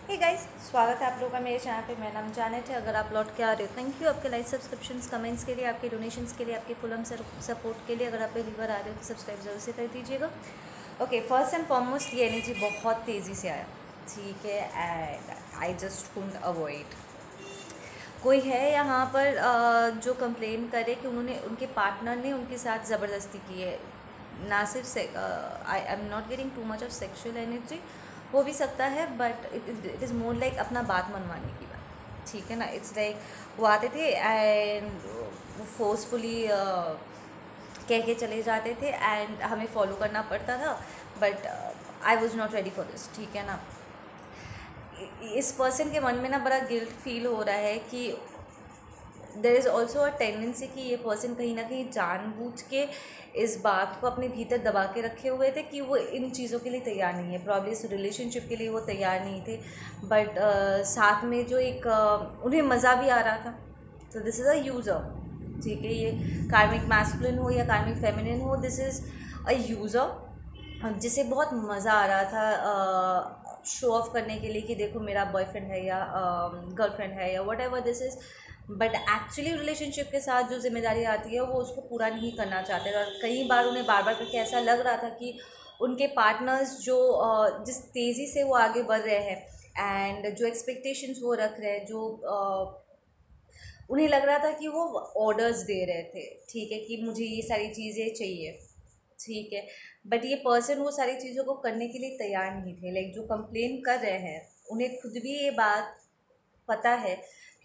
Hey guys, स्वागत है आप लोगों का मेरे चैनल पे। मेरा नाम जानेट है। अगर आप लौट के आ रहे हो, थैंक यू आपके लाइक, सब्सक्रिप्शंस, कमेंट्स के लिए, आपके डोनेशंस के लिए, आपके फुल हम सपोर्ट के लिए। अगर आप पहली बार आ रहे हो तो सब्सक्राइब जरूर से कर दीजिएगा। ओके, फर्स्ट एंड फॉरमोस्ट ये एनर्जी बहुत तेज़ी से आया, ठीक है, and I just couldn't avoid. कोई है यहाँ पर जो कंप्लेन करे कि उन्होंने उनके पार्टनर ने उनके साथ ज़बरदस्ती की है। ना सिर्फ I am not getting too much of sexual energy, हो भी सकता है, but it is more like अपना बात मनवाने की बात, ठीक है ना। इट्स लाइक वो आते थे एंड वो फोर्सफुली कह के चले जाते थे एंड हमें फॉलो करना पड़ता था, but I was not ready for this, ठीक है ना। इस पर्सन के मन में ना बड़ा गिल्ट फील हो रहा है कि there is also a tendency कि ये पर्सन कहीं ना कहीं जानबूझ के इस बात को अपने भीतर दबा के रखे हुए थे कि वो इन चीज़ों के लिए तैयार नहीं है। प्रॉब्लम इस रिलेशनशिप के लिए वो तैयार नहीं थे, बट साथ में जो एक उन्हें मज़ा भी आ रहा था। तो दिस इज़ अ यूज़र, ठीक है। ये कार्मिक मैस्कुलिन हो या कार्मिक फेमिनिन हो, दिस इज़ अ यूज़र जिसे बहुत मज़ा आ रहा था शो ऑफ करने के लिए कि देखो मेरा बॉयफ्रेंड है या गर्लफ्रेंड है या what ever this is. But actually relationship के साथ जो जिम्मेदारी आती है वो उसको पूरा नहीं करना चाहते। और कई बार उन्हें बार बार करके ऐसा लग रहा था कि उनके पार्टनर्स जो जिस तेज़ी से वो आगे बढ़ रहे हैं एंड जो एक्सपेक्टेशंस वो रख रहे हैं, जो उन्हें लग रहा था कि वो ऑर्डर्स दे रहे थे, ठीक है, कि मुझे ये सारी चीज़ें चाहिए, ठीक है। बट ये पर्सन वो सारी चीज़ों को करने के लिए तैयार नहीं थे। लाइक जो कंप्लेन कर रहे हैं उन्हें खुद भी ये बात पता है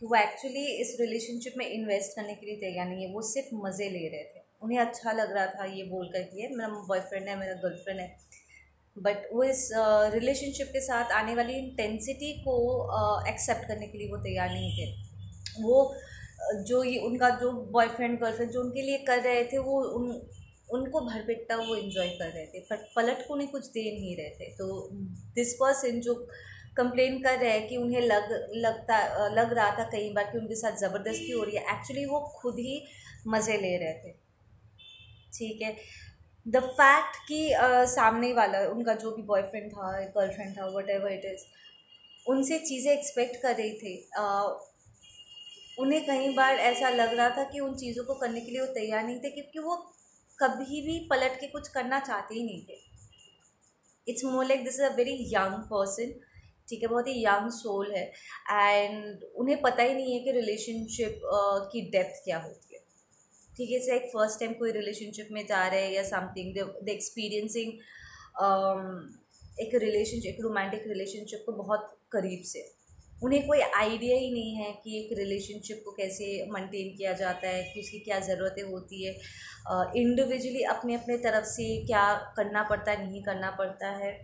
कि वो एक्चुअली इस रिलेशनशिप में इन्वेस्ट करने के लिए तैयार नहीं है। वो सिर्फ मज़े ले रहे थे, उन्हें अच्छा लग रहा था ये बोल कर के मेरा बॉयफ्रेंड है, मेरा गर्लफ्रेंड है, बट वो इस रिलेशनशिप के साथ आने वाली इंटेंसिटी को एक्सेप्ट करने के लिए वो तैयार नहीं थे। वो जो ये उनका जो बॉयफ्रेंड गर्लफ्रेंड जो उनके लिए कर रहे थे वो उनको भरपेटा वो इन्जॉय कर रहे थे, बट पलट को उन्हें कुछ दे नहीं रहे थे। तो दिस पर्सन जो कंप्लेन कर रहे हैं कि उन्हें लग रहा था कई बार कि उनके साथ ज़बरदस्ती हो रही है, एक्चुअली वो खुद ही मज़े ले रहे थे, ठीक है। द फैक्ट कि सामने वाला उनका जो भी बॉयफ्रेंड था, गर्लफ्रेंड था, वट एवर इट इज़, उनसे चीज़ें एक्सपेक्ट कर रही थी। उन्हें कई बार ऐसा लग रहा था कि उन चीज़ों को करने के लिए वो तैयार नहीं थे, क्योंकि वो कभी भी पलट के कुछ करना चाहते ही नहीं थे। It's more like this is a very young person, ठीक है, बहुत ही यंग सोल है एंड उन्हें पता ही नहीं है कि रिलेशनशिप की डेप्थ क्या होती है, ठीक है। इट्स लाइक फर्स्ट टाइम कोई रिलेशनशिप में जा रहे हैं या समथिंग, द एक्सपीरियंसिंग एक रिलेशनशिप, एक रोमांटिक रिलेशनशिप को बहुत करीब से। उन्हें कोई आइडिया ही नहीं है कि एक रिलेशनशिप को कैसे मेंटेन किया जाता है, कि उसकी क्या ज़रूरतें होती है, इंडिविजुअली अपने अपने तरफ से क्या करना पड़ता है, नहीं करना पड़ता है।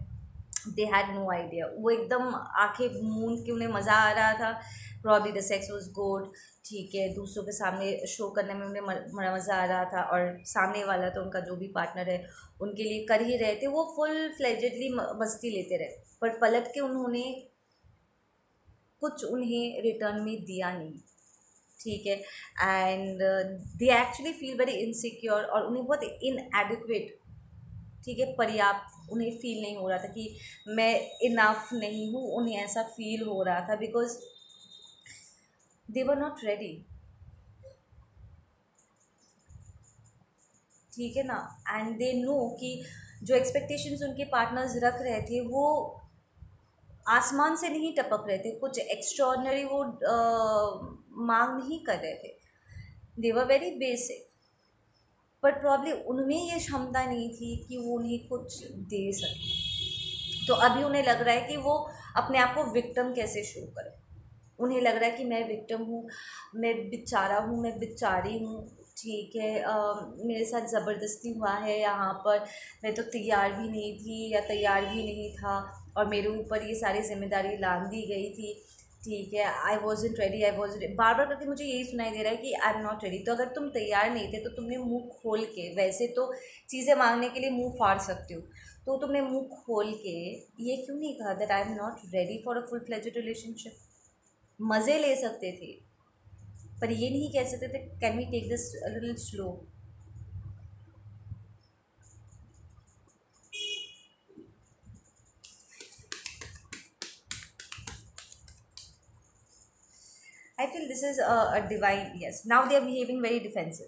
They had no idea. वो एकदम आंखें मूंद के उन्हें मज़ा आ रहा था। Probably the sex was good, ठीक है, दूसरों के सामने शो करने में उन्हें मज़ा आ रहा था, और सामने वाला तो उनका जो भी पार्टनर है उनके लिए कर ही रहे थे। वो फुल फ्लेजेडली मस्ती लेते रहे, पर पलट के उन्होंने कुछ उन्हें रिटर्न में दिया नहीं, ठीक है। And they actually feel very insecure और उन्हें बहुत इनएडिक्वेट, ठीक है, पर्याप्त उन्हें फील नहीं हो रहा था कि मैं इनफ नहीं हूँ। उन्हें ऐसा फील हो रहा था because they were not ready, ठीक है ना। एंड दे नो कि जो एक्सपेक्टेशंस उनके पार्टनर्स रख रहे थे वो आसमान से नहीं टपक रहे थे, कुछ एक्स्ट्रॉर्डनरी वो मांग नहीं कर रहे थे। They were very basic, but probably उनमें ये क्षमता नहीं थी कि वो उन्हें कुछ दे सके। तो अभी उन्हें लग रहा है कि वो अपने आप को विक्टिम कैसे शो करें। उन्हें लग रहा है कि मैं विक्टिम हूँ, मैं बेचारा हूँ, मैं बेचारी हूँ, ठीक है, मेरे साथ ज़बरदस्ती हुआ है यहाँ पर, मैं तो तैयार भी नहीं थी या तैयार भी नहीं था और मेरे ऊपर ये सारी जिम्मेदारी लाद दी गई थी, ठीक है। आई वॉज़न्ट रेडी, आई वॉज बार बार करके मुझे यही सुनाई दे रहा है कि आई एम नॉट रेडी। तो अगर तुम तैयार नहीं थे तो तुमने मुंह खोल के, वैसे तो चीज़ें मांगने के लिए मुंह फाड़ सकते हो, तो तुमने मुंह खोल के ये क्यों नहीं कहा that I am not ready for a full fledged relationship. मज़े ले सकते थे, पर ये नहीं कह सकते थे can we take this little slow. I feel this is a divine, yes, now they are behaving very defensive.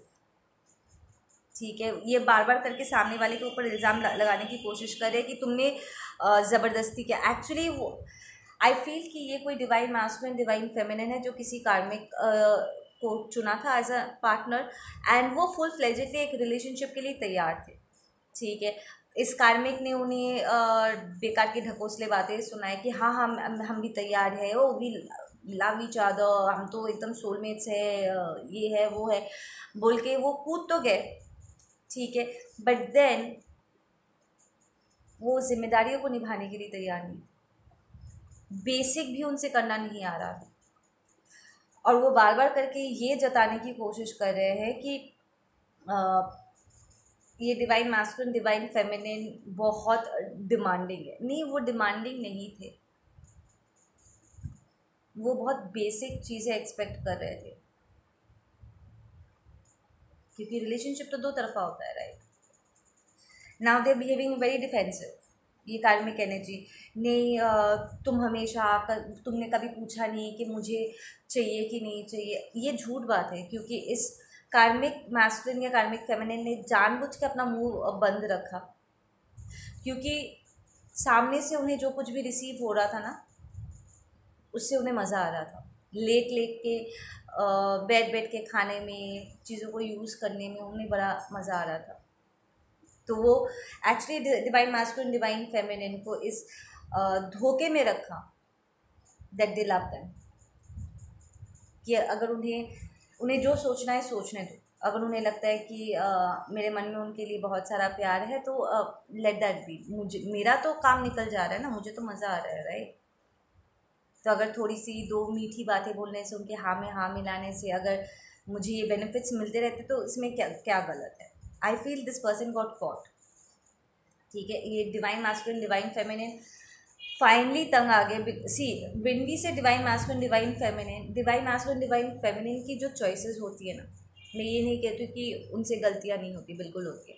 ठीक है, ये बार बार करके सामने वाले के ऊपर इल्ज़ाम लगाने की कोशिश कर रहे हैं कि तुमने ज़बरदस्ती किया। एक्चुअली वो, आई फील कि ये कोई डिवाइन मास्कुलिन डिवाइन फेमिनिन है जो किसी कार्मिक को चुना था एज अ पार्टनर, एंड वो फुल फ्लेजेडली एक रिलेशनशिप के लिए तैयार थे। ठीक है, इस कार्मिक ने उन्हें बेकार की ढकोसले बातें सुनाए कि हाँ हम भी तैयार है, ओ भी लव ईच अदर, हम तो एकदम सोलमेट्स है, ये है वो है बोल के वो कूद तो गए। ठीक है, बट देन वो जिम्मेदारियों को निभाने के लिए तैयार नहीं, बेसिक भी उनसे करना नहीं आ रहा था। और वो बार बार करके ये जताने की कोशिश कर रहे हैं कि ये डिवाइन मास्कुलिन डिवाइन फेमिनिन बहुत डिमांडिंग है। नहीं, वो डिमांडिंग नहीं थे, वो बहुत बेसिक चीज़ें एक्सपेक्ट कर रहे थे, क्योंकि रिलेशनशिप तो दो तरफा होता है, right. Now they behaving very defensive. ये कार्मिक एनर्जी नहीं, तुम हमेशा तुमने कभी पूछा नहीं कि मुझे चाहिए कि नहीं चाहिए। ये झूठ बात है, क्योंकि इस कार्मिक मैस्कुलिन या कार्मिक फेमिनिन ने जानबूझ के अपना मुंह बंद रखा, क्योंकि सामने से उन्हें जो कुछ भी रिसीव हो रहा था ना, उससे उन्हें मज़ा आ रहा था। लेट के बैठ के खाने में, चीज़ों को यूज़ करने में उन्हें बड़ा मज़ा आ रहा था। तो वो actually divine masculine divine feminine को इस धोखे में रखा दैट दे लव देम, कि अगर उन्हें जो सोचना है सोचने दो। अगर उन्हें लगता है कि मेरे मन में उनके लिए बहुत सारा प्यार है तो लेट दैट बी। मेरा तो काम निकल जा रहा है ना, मुझे तो मज़ा आ रहा है, राइट। तो अगर थोड़ी सी दो मीठी बातें बोलने से, उनके हाँ में हाँ मिलाने से अगर मुझे ये बेनिफिट्स मिलते रहते तो इसमें क्या क्या गलत है। आई feel this person got caught. ठीक है, ये divine masculine divine feminine finally तंग आ गए। सी, विंडी से डिवाइन मास्कुलिन डिवाइन फेमिनिन की जो चॉइसेस होती है ना, मैं ये नहीं कहती कि उनसे गलतियाँ नहीं होती, बिल्कुल होती है,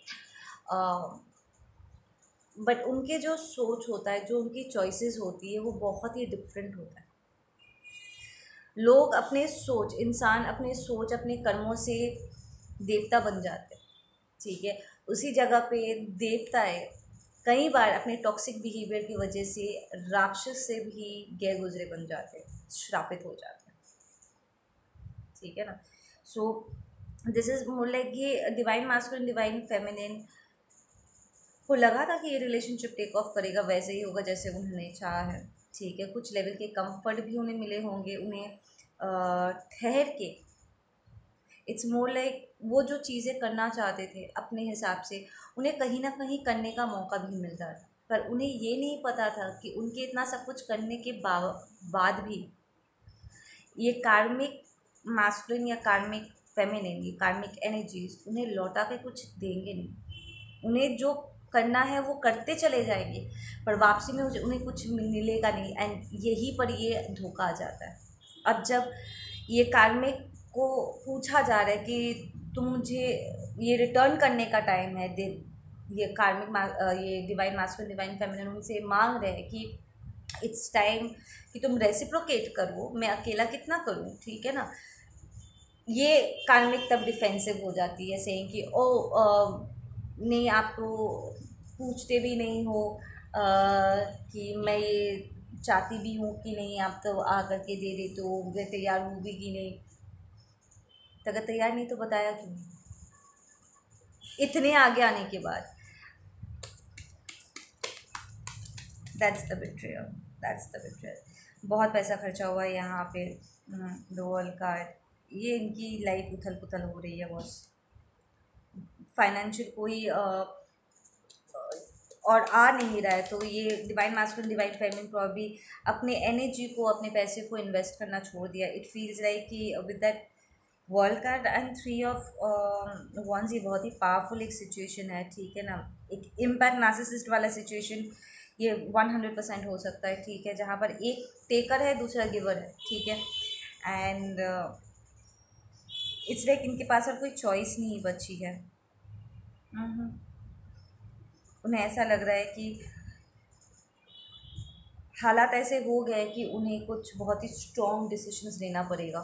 बट उनके जो सोच होता है, जो उनकी चॉइसेस होती है, वो बहुत ही डिफरेंट होता है। इंसान अपने सोच अपने कर्मों से देवता बन जाते हैं। ठीक है, उसी जगह पे देवता है कई बार अपने टॉक्सिक बिहेवियर की वजह से राक्षस से भी गए गुजरे बन जाते हैं, श्रापित हो जाते हैं। ठीक है ना। So this is more like ये डिवाइन मास्कुलिन डिवाइन फेमिनिन को लगा था कि ये रिलेशनशिप टेक ऑफ करेगा, वैसे ही होगा जैसे उन्होंने चाहा है। ठीक है, कुछ लेवल के कंफर्ट भी उन्हें मिले होंगे, उन्हें ठहर के, इट्स मोर लाइक वो जो चीज़ें करना चाहते थे अपने हिसाब से उन्हें कहीं ना कहीं करने का मौका भी मिल रहा था। पर उन्हें ये नहीं पता था कि उनके इतना सब कुछ करने के बाद भी ये कार्मिक मास्कुलिन या कार्मिक फेमिनिन, ये कार्मिक एनर्जीज उन्हें लौटा के कुछ देंगे नहीं। उन्हें जो करना है वो करते चले जाएंगे, पर वापसी में उन्हें कुछ मिलेगा नहीं। एंड यही पर ये धोखा आ जाता है। अब जब ये कार्मिक को पूछा जा रहा है कि तुम मुझे ये रिटर्न करने का टाइम है, ये ये डिवाइन मास्कुलिन डिवाइन फेमिनिन उनसे मांग रहे हैं कि इट्स टाइम कि तुम रेसिप्रोकेट करो, मैं अकेला कितना करूँ। ठीक है ना। ये कार्मिक तब डिफेंसिव हो जाती है, सेइंग कि नहीं, आप तो पूछते भी नहीं हो कि मैं ये चाहती भी हूँ कि नहीं, आप तो आ करके दे दे तो मैं तैयार हूँ भी कि नहीं। तो अगर तैयार नहीं तो बताया क्यों नहीं इतने आगे आने के बाद। That's the betrayal. बहुत पैसा खर्चा हुआ है यहाँ पे। डोल कार्ड, ये इनकी लाइफ उथल पुथल हो रही है बॉस। फाइनेंशियल कोई और आ नहीं रहा है, तो ये divine masculine divine feminine probably अपने एनर्जी को, अपने पैसे को इन्वेस्ट करना छोड़ दिया। इट फील्स लाइक कि with that world card and 3 of wands, ये बहुत ही पावरफुल एक सिचुएशन है। ठीक है ना, एक इम्पैक्ट नार्सिसिस्ट वाला सिचुएशन ये 100% हो सकता है। ठीक है, जहाँ पर एक टेकर है दूसरा गिवर है। ठीक है, एंड इट्स लाइक इनके पास और कोई चॉइस नहीं बची है। उन्हें ऐसा लग रहा है कि हालात ऐसे हो गए कि उन्हें कुछ बहुत ही स्ट्रॉन्ग डिसीजंस लेना पड़ेगा।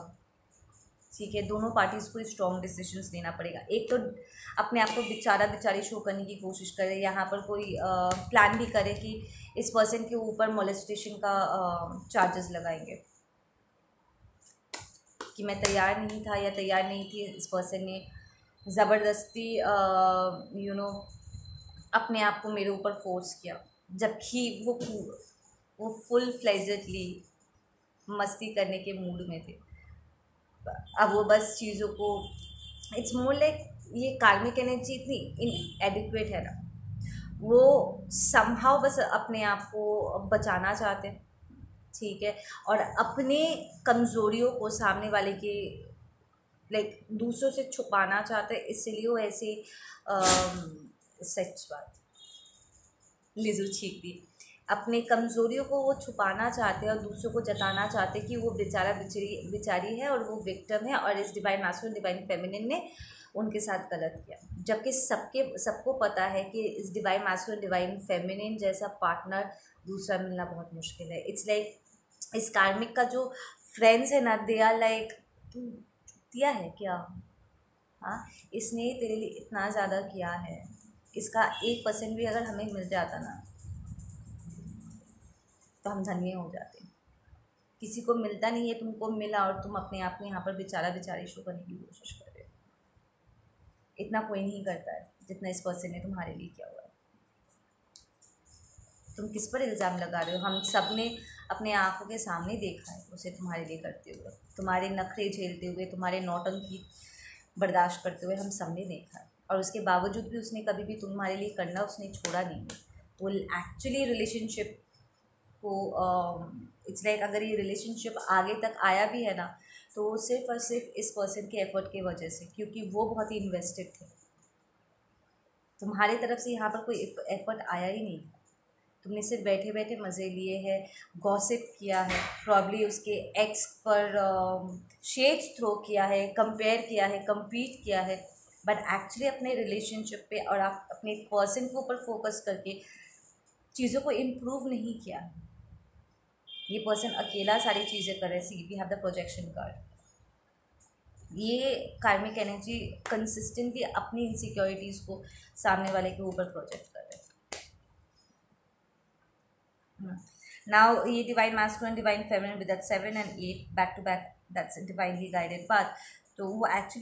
ठीक है, दोनों पार्टीज़ को स्ट्रॉन्ग डिसीजंस लेना पड़ेगा। एक तो अपने आप को बेचारी शो करने की कोशिश करे, यहाँ पर कोई प्लान भी करे कि इस पर्सन के ऊपर मोलेस्टेशन का चार्जेस लगाएंगे, कि मैं तैयार नहीं था या तैयार नहीं थी, इस पर्सन ने ज़बरदस्ती अपने आप को मेरे ऊपर फोर्स किया, जबकि वो फुल फ्लेजेडली मस्ती करने के मूड में थे। अब वो बस चीज़ों को, इट्स मोर लाइक ये कार्मिक एनर्जी इतनी इनएडिक्वेट है ना, वो समहाउ बस अपने आप को बचाना चाहते हैं, ठीक है, और अपने कमज़ोरियों को सामने वाले के लाइक दूसरों से छुपाना चाहते हैं, इसलिए वो ऐसे सच बात लिजू छीक दी, अपने कमज़ोरियों को वो छुपाना चाहते हैं और दूसरों को जताना चाहते हैं कि वो बेचारी है और वो विक्टिम है और इस डिवाइन मैस्कुलिन डिवाइन फेमिनिन ने उनके साथ गलत किया, जबकि सबको पता है कि इस डिवाइन मैस्कुलिन डिवाइन फेमिनिन जैसा पार्टनर दूसरा मिलना बहुत मुश्किल है। इट्स लाइक इस कार्मिक का जो फ्रेंड्स है ना, दे आर लाइक तू दिया है क्या, हाँ इसने तेरे लिए इतना ज़्यादा किया है, इसका 1% भी अगर हमें मिल जाता ना तो हम धन्य हो जाते। किसी को मिलता नहीं है, तुमको मिला और तुम अपने आप को यहाँ पर बेचारी शो करने की कोशिश कर रहे हो। इतना कोई नहीं करता है जितना इस पर्सन ने तुम्हारे लिए किया हुआ है। तुम किस पर इल्ज़ाम लगा रहे हो? हम सब ने अपने आँखों के सामने देखा है उसे तुम्हारे लिए करते हुए, तुम्हारे नखरे झेलते हुए, तुम्हारे नौटंकी बर्दाश्त करते हुए हम सब ने देखा है, और उसके बावजूद भी उसने कभी भी तुम्हारे लिए करना उसने छोड़ा नहीं। वो एक्चुअली रिलेशनशिप को इट्स लाइक अगर ये रिलेशनशिप आगे तक आया भी है ना तो वो सिर्फ और सिर्फ इस पर्सन के एफर्ट की वजह से, क्योंकि वो बहुत ही इन्वेस्टेड थे। तुम्हारी तरफ से यहाँ पर कोई एफर्ट आया ही नहीं, तुमने सिर्फ बैठे बैठे मज़े लिए हैं, गॉसिप किया है, प्रॉब्ली उसके एक्स पर शेड्स थ्रो किया है, कंपेयर किया है, कम्पीट किया है, बट एक्चुअली अपने रिलेशनशिप पे और आप अपने पर्सन के ऊपर फोकस करके चीज़ों को इम्प्रूव नहीं किया। ये पर्सन अकेला सारी चीज़ें कर रहे। See we have the projection card. ये कार्मिक एनर्जी कंसिस्टेंटली अपनी इनसिक्योरिटीज़ को सामने वाले के ऊपर प्रोजेक्ट कर रहे हैं। नाउ ये divine masculine divine feminine with that 7 and 8 back to back, that's divinely guided path. तो वो एक्चुअली